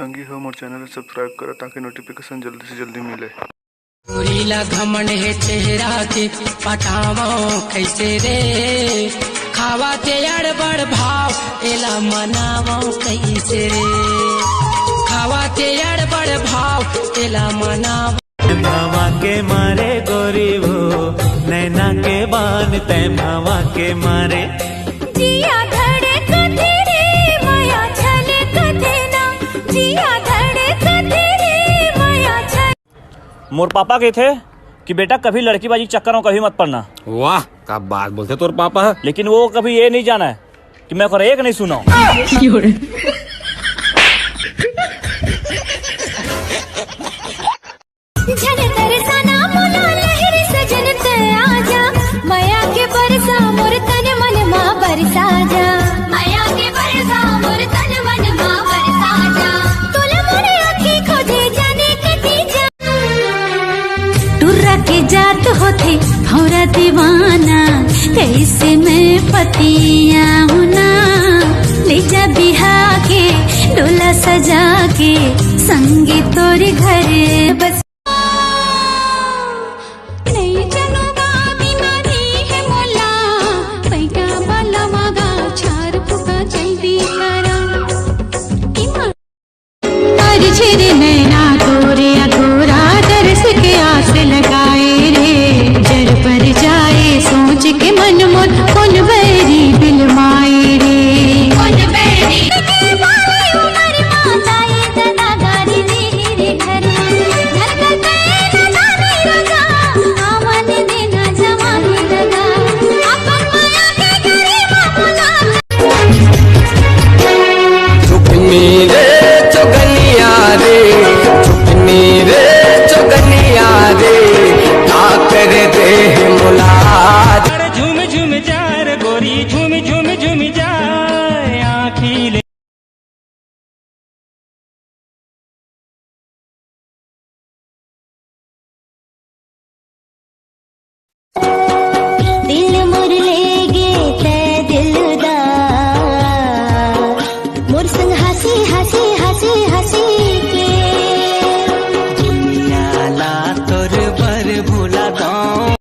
संगी हो मोर channel subscribe करो ताकि नोटिफिकेशन जल्दी से जल्दी मिले। गोरीला घमंड है चेहरा के पटावो कैसे रे, खावा के अड़बड़ भाव एला मनावो कैसे रे, खावा के अड़बड़ भाव एला मनावो। भावा के मारे गोरी वो नैना के बान तय भावा के मारे जिया धड़े कथे रे माया छले कथे ना, जिया धड़े कथे रे माया छले। मोर पापा कहे थे कि बेटा कभी लड़कीबाजी के चक्कर में कभी मत पड़ना। वाह क्या बात बोलते तोर पापा है। लेकिन वो कभी ये नहीं जाना है कि मैं और एक नहीं सुना। जन तरसाना मोला लहर सजन ते आजा, माया के बरसा मोर तन मन मा बरसा जा, माया के बरसा मोर तन मन मा बरसा जा, तोला मोरे आँखी खोजे जाने कटी जा। टुर्रा के जात होते भौरा दीवाना, कैसे मैं पतिया हूँ ना, ले जा बिहा के डोला सजा के संगी तोरे घर बस। छिरे नैना तोरे अधूरा दरस के आस लगाए रे, जर पर जाए सोच के मन मोर कौन बैरी दिल माए रे, कौन बैरी उमर माताए तना गारी दी रे घर घर का कहना जाने लगा, आवन देना जमाने लगा, अपन माया के गरीबा मुला। चुपनी रे चुगनिया रे, चुपनी रे चुगनिया रे, क्या कर दे मुलाद। झूम झूम जार गोरी झूम झूम झूम जाए आँखी ले। दिल मुर ले गे ते दिलदार, मोर संग हंसी हंसी हंसी हंसी के, दुनिया ला तोर बर भूला गाँव।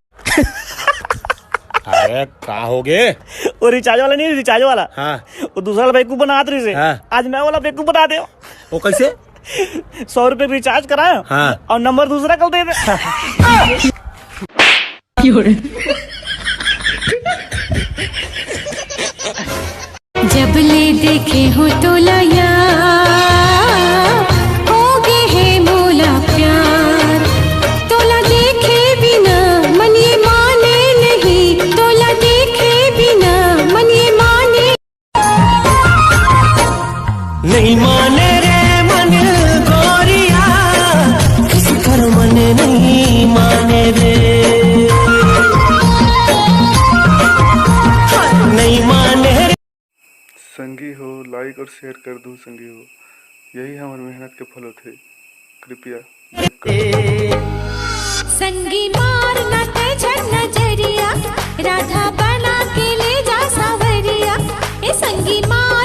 अरे क्या हो गए? वो रिचार्ज वाला नहीं, रिचार्ज वाला हाँ वो दूसरा बेवकूफ बना रही से। हाँ। आज मैं वाला बेवकूफ बना दे। वो कैसे? 100 रुपए रिचार्ज कराया हाँ। और नंबर दूसरा कल दे दे। जब ले देखे हो तो लाया हो गए है मोला प्यार, तोला देखे बिना मन ये माने नहीं, तोला देखे बिना मन ये माने नहीं माने रे मन गोरिया, किसी कर मन नहीं माने रे, नहीं माने रे। संगी हो लाइक और शेयर कर दो संगी हो, यही हमारी मेहनत के फल थे, कृपया लाइक करो। संगी मार न ते नजरिया, राधा बना के ले जा सावरिया, ए संगी मार